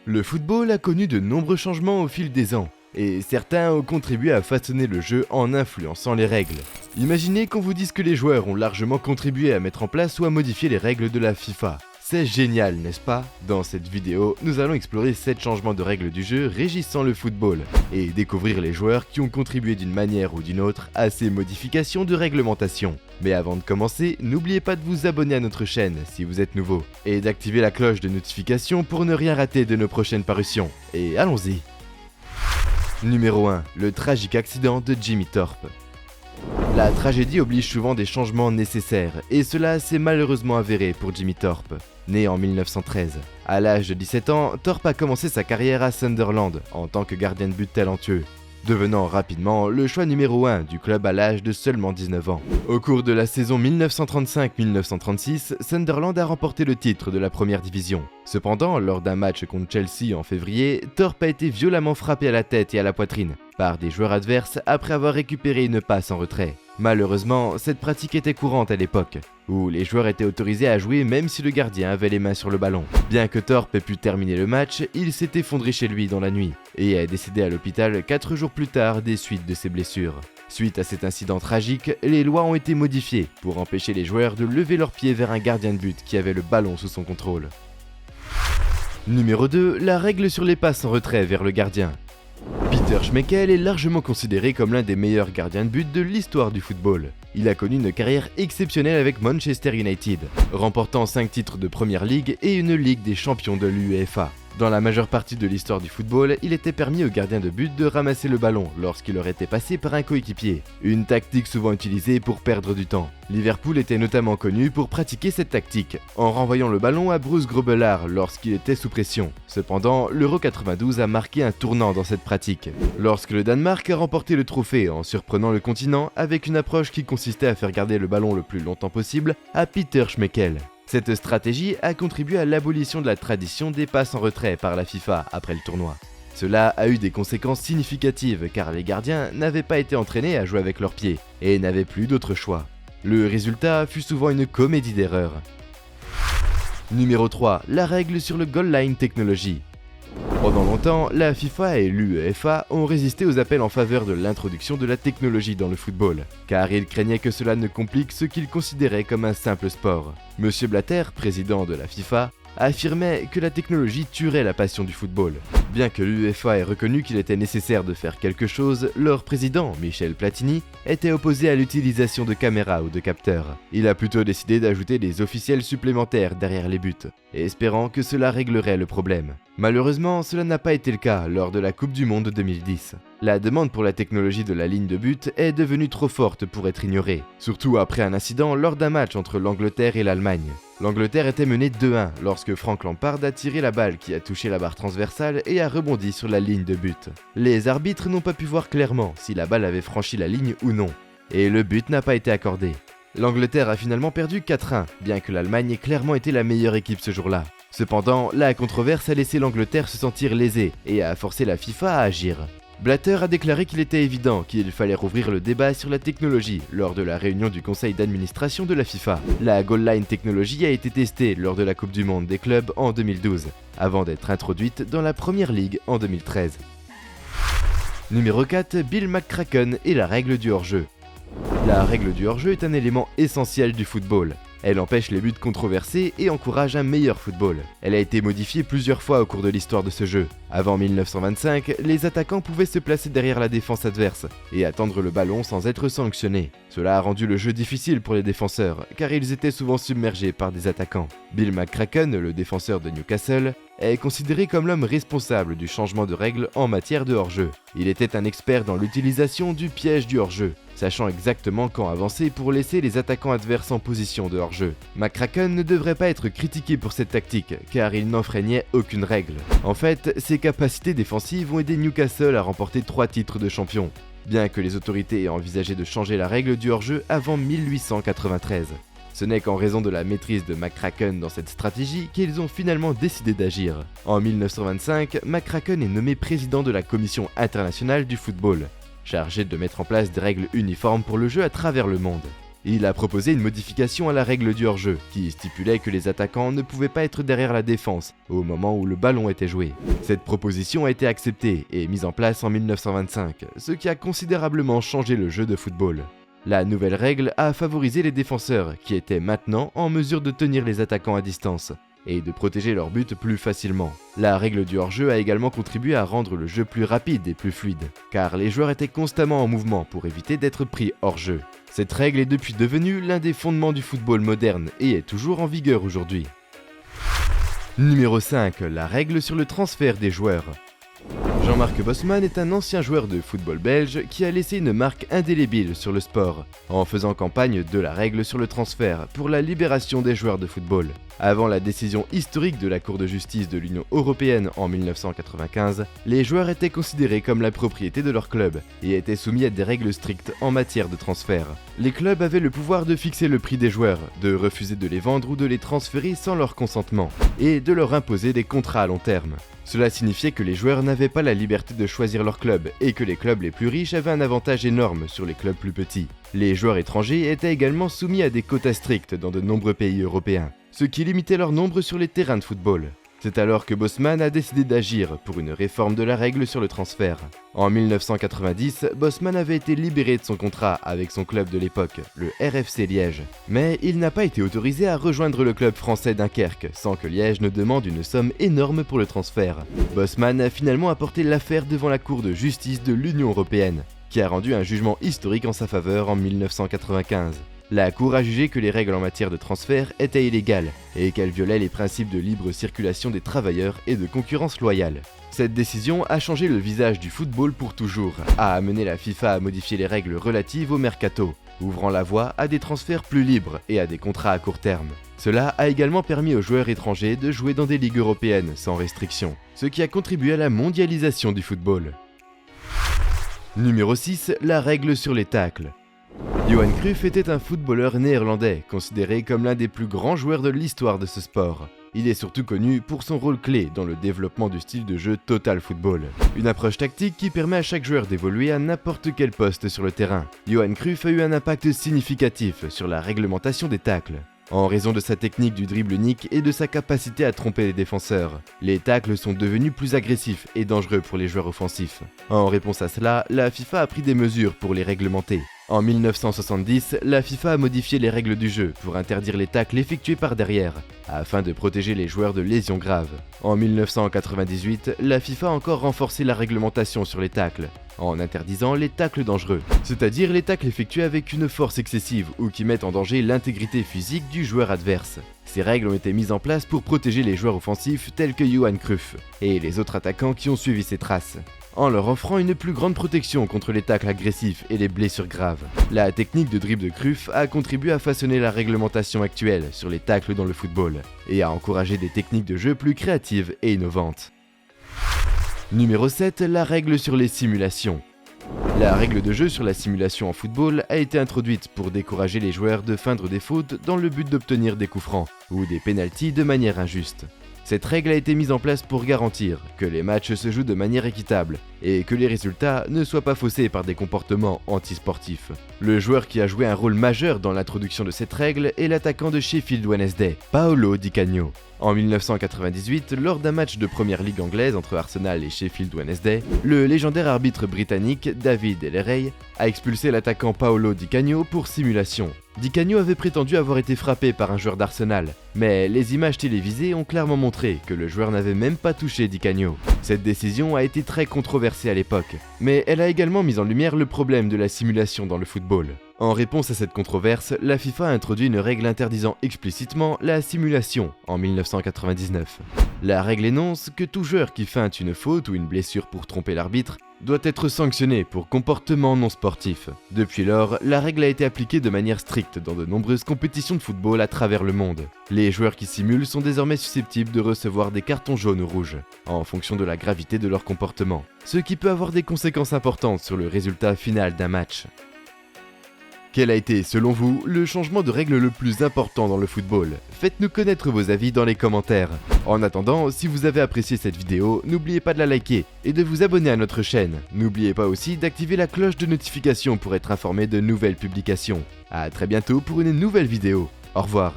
Le football a connu de nombreux changements au fil des ans, et certains ont contribué à façonner le jeu en influençant les règles. Imaginez qu'on vous dise que les joueurs ont largement contribué à mettre en place ou à modifier les règles de la FIFA. C'est génial, n'est-ce pas? Dans cette vidéo, nous allons explorer 7 changements de règles du jeu régissant le football, et découvrir les joueurs qui ont contribué d'une manière ou d'une autre à ces modifications de réglementation. Mais avant de commencer, n'oubliez pas de vous abonner à notre chaîne si vous êtes nouveau, et d'activer la cloche de notification pour ne rien rater de nos prochaines parutions. Et allons-y! Numéro 1. Le tragique accident de Jimmy Thorpe. La tragédie oblige souvent des changements nécessaires, et cela s'est malheureusement avéré pour Jimmy Thorpe. Né en 1913. À l'âge de 17 ans, Thorpe a commencé sa carrière à Sunderland en tant que gardien de but talentueux, devenant rapidement le choix numéro 1 du club à l'âge de seulement 19 ans. Au cours de la saison 1935-1936, Sunderland a remporté le titre de la première division. Cependant, lors d'un match contre Chelsea en février, Thorpe a été violemment frappé à la tête et à la poitrine par des joueurs adverses après avoir récupéré une passe en retrait. Malheureusement, cette pratique était courante à l'époque, où les joueurs étaient autorisés à jouer même si le gardien avait les mains sur le ballon. Bien que Thorpe ait pu terminer le match, il s'est effondré chez lui dans la nuit, et est décédé à l'hôpital 4 jours plus tard des suites de ses blessures. Suite à cet incident tragique, les lois ont été modifiées pour empêcher les joueurs de lever leurs pieds vers un gardien de but qui avait le ballon sous son contrôle. Numéro 2. La règle sur les passes en retrait vers le gardien. Peter Schmeichel est largement considéré comme l'un des meilleurs gardiens de but de l'histoire du football. Il a connu une carrière exceptionnelle avec Manchester United, remportant 5 titres de Premier League et une Ligue des champions de l'UEFA. Dans la majeure partie de l'histoire du football, il était permis au gardien de but de ramasser le ballon lorsqu'il leur était passé par un coéquipier, une tactique souvent utilisée pour perdre du temps. Liverpool était notamment connu pour pratiquer cette tactique, en renvoyant le ballon à Bruce Grobbelaar lorsqu'il était sous pression. Cependant, l'Euro 92 a marqué un tournant dans cette pratique, lorsque le Danemark a remporté le trophée en surprenant le continent avec une approche qui consistait à faire garder le ballon le plus longtemps possible à Peter Schmeichel. Cette stratégie a contribué à l'abolition de la tradition des passes en retrait par la FIFA après le tournoi. Cela a eu des conséquences significatives car les gardiens n'avaient pas été entraînés à jouer avec leurs pieds et n'avaient plus d'autre choix. Le résultat fut souvent une comédie d'erreurs. Numéro 3. La règle sur le goal line technology. Pendant longtemps, la FIFA et l'UEFA ont résisté aux appels en faveur de l'introduction de la technologie dans le football, car ils craignaient que cela ne complique ce qu'ils considéraient comme un simple sport. Monsieur Blatter, président de la FIFA, affirmait que la technologie tuerait la passion du football. Bien que l'UEFA ait reconnu qu'il était nécessaire de faire quelque chose, leur président, Michel Platini, était opposé à l'utilisation de caméras ou de capteurs. Il a plutôt décidé d'ajouter des officiels supplémentaires derrière les buts, espérant que cela réglerait le problème. Malheureusement, cela n'a pas été le cas lors de la Coupe du Monde 2010. La demande pour la technologie de la ligne de but est devenue trop forte pour être ignorée, surtout après un incident lors d'un match entre l'Angleterre et l'Allemagne. L'Angleterre était menée 2-1 lorsque Frank Lampard a tiré la balle qui a touché la barre transversale et a rebondi sur la ligne de but. Les arbitres n'ont pas pu voir clairement si la balle avait franchi la ligne ou non, et le but n'a pas été accordé. L'Angleterre a finalement perdu 4-1, bien que l'Allemagne ait clairement été la meilleure équipe ce jour-là. Cependant, la controverse a laissé l'Angleterre se sentir lésée et a forcé la FIFA à agir. Blatter a déclaré qu'il était évident qu'il fallait rouvrir le débat sur la technologie lors de la réunion du conseil d'administration de la FIFA. La goal line technology a été testée lors de la Coupe du Monde des clubs en 2012, avant d'être introduite dans la Premier League en 2013. Numéro 4. Bill McCracken et la règle du hors-jeu. La règle du hors-jeu est un élément essentiel du football. Elle empêche les buts controversés et encourage un meilleur football. Elle a été modifiée plusieurs fois au cours de l'histoire de ce jeu. Avant 1925, les attaquants pouvaient se placer derrière la défense adverse et attendre le ballon sans être sanctionnés. Cela a rendu le jeu difficile pour les défenseurs, car ils étaient souvent submergés par des attaquants. Bill McCracken, le défenseur de Newcastle, est considéré comme l'homme responsable du changement de règles en matière de hors-jeu. Il était un expert dans l'utilisation du piège du hors-jeu, sachant exactement quand avancer pour laisser les attaquants adverses en position de hors-jeu. McCracken ne devrait pas être critiqué pour cette tactique, car il n'enfreignait aucune règle. En fait, ses capacités défensives ont aidé Newcastle à remporter 3 titres de champion, bien que les autorités aient envisagé de changer la règle du hors-jeu avant 1893. Ce n'est qu'en raison de la maîtrise de McCracken dans cette stratégie qu'ils ont finalement décidé d'agir. En 1925, McCracken est nommé président de la Commission internationale du football, chargé de mettre en place des règles uniformes pour le jeu à travers le monde. Il a proposé une modification à la règle du hors-jeu, qui stipulait que les attaquants ne pouvaient pas être derrière la défense au moment où le ballon était joué. Cette proposition a été acceptée et mise en place en 1925, ce qui a considérablement changé le jeu de football. La nouvelle règle a favorisé les défenseurs, qui étaient maintenant en mesure de tenir les attaquants à distance et de protéger leur but plus facilement. La règle du hors-jeu a également contribué à rendre le jeu plus rapide et plus fluide, car les joueurs étaient constamment en mouvement pour éviter d'être pris hors-jeu. Cette règle est depuis devenue l'un des fondements du football moderne et est toujours en vigueur aujourd'hui. Numéro 5. La règle sur le transfert des joueurs. Jean-Marc Bosman est un ancien joueur de football belge qui a laissé une marque indélébile sur le sport, en faisant campagne de la règle sur le transfert pour la libération des joueurs de football. Avant la décision historique de la Cour de justice de l'Union européenne en 1995, les joueurs étaient considérés comme la propriété de leur club et étaient soumis à des règles strictes en matière de transfert. Les clubs avaient le pouvoir de fixer le prix des joueurs, de refuser de les vendre ou de les transférer sans leur consentement, et de leur imposer des contrats à long terme. Cela signifiait que les joueurs n'avaient pas la liberté de choisir leur club et que les clubs les plus riches avaient un avantage énorme sur les clubs plus petits. Les joueurs étrangers étaient également soumis à des quotas stricts dans de nombreux pays européens, ce qui limitait leur nombre sur les terrains de football. C'est alors que Bosman a décidé d'agir pour une réforme de la règle sur le transfert. En 1990, Bosman avait été libéré de son contrat avec son club de l'époque, le RFC Liège. Mais il n'a pas été autorisé à rejoindre le club français Dunkerque, sans que Liège ne demande une somme énorme pour le transfert. Bosman a finalement apporté l'affaire devant la Cour de justice de l'Union européenne, qui a rendu un jugement historique en sa faveur en 1995. La Cour a jugé que les règles en matière de transfert étaient illégales et qu'elles violaient les principes de libre circulation des travailleurs et de concurrence loyale. Cette décision a changé le visage du football pour toujours, a amené la FIFA à modifier les règles relatives au mercato, ouvrant la voie à des transferts plus libres et à des contrats à court terme. Cela a également permis aux joueurs étrangers de jouer dans des ligues européennes sans restriction, ce qui a contribué à la mondialisation du football. Numéro 6. La règle sur les tacles. Johan Cruyff était un footballeur néerlandais, considéré comme l'un des plus grands joueurs de l'histoire de ce sport. Il est surtout connu pour son rôle clé dans le développement du style de jeu Total Football, une approche tactique qui permet à chaque joueur d'évoluer à n'importe quel poste sur le terrain. Johan Cruyff a eu un impact significatif sur la réglementation des tacles. En raison de sa technique du dribble unique et de sa capacité à tromper les défenseurs, les tacles sont devenus plus agressifs et dangereux pour les joueurs offensifs. En réponse à cela, la FIFA a pris des mesures pour les réglementer. En 1970, la FIFA a modifié les règles du jeu pour interdire les tacles effectués par derrière, afin de protéger les joueurs de lésions graves. En 1998, la FIFA a encore renforcé la réglementation sur les tacles, en interdisant les tacles dangereux, c'est-à-dire les tacles effectués avec une force excessive ou qui mettent en danger l'intégrité physique du joueur adverse. Ces règles ont été mises en place pour protéger les joueurs offensifs tels que Johan Cruyff et les autres attaquants qui ont suivi ses traces, en leur offrant une plus grande protection contre les tacles agressifs et les blessures graves. La technique de dribble de Cruyff a contribué à façonner la réglementation actuelle sur les tacles dans le football et a encouragé des techniques de jeu plus créatives et innovantes. Numéro 7. La règle sur les simulations. La règle de jeu sur la simulation en football a été introduite pour décourager les joueurs de feindre des fautes dans le but d'obtenir des coups francs ou des pénaltys de manière injuste. Cette règle a été mise en place pour garantir que les matchs se jouent de manière équitable et que les résultats ne soient pas faussés par des comportements antisportifs. Le joueur qui a joué un rôle majeur dans l'introduction de cette règle est l'attaquant de Sheffield Wednesday, Paolo Di Canio. En 1998, lors d'un match de première ligue anglaise entre Arsenal et Sheffield Wednesday, le légendaire arbitre britannique David Elleray a expulsé l'attaquant Paolo Di Canio pour simulation. Di Canio avait prétendu avoir été frappé par un joueur d'Arsenal, mais les images télévisées ont clairement montré que le joueur n'avait même pas touché Di Canio. Cette décision a été très controversée à l'époque, mais elle a également mis en lumière le problème de la simulation dans le football. En réponse à cette controverse, la FIFA a introduit une règle interdisant explicitement la simulation en 1999. La règle énonce que tout joueur qui feinte une faute ou une blessure pour tromper l'arbitre doit être sanctionné pour comportement non sportif. Depuis lors, la règle a été appliquée de manière stricte dans de nombreuses compétitions de football à travers le monde. Les joueurs qui simulent sont désormais susceptibles de recevoir des cartons jaunes ou rouges, en fonction de la gravité de leur comportement, ce qui peut avoir des conséquences importantes sur le résultat final d'un match. Quel a été, selon vous, le changement de règle le plus important dans le football? Faites-nous connaître vos avis dans les commentaires. En attendant, si vous avez apprécié cette vidéo, n'oubliez pas de la liker et de vous abonner à notre chaîne. N'oubliez pas aussi d'activer la cloche de notification pour être informé de nouvelles publications. A très bientôt pour une nouvelle vidéo. Au revoir.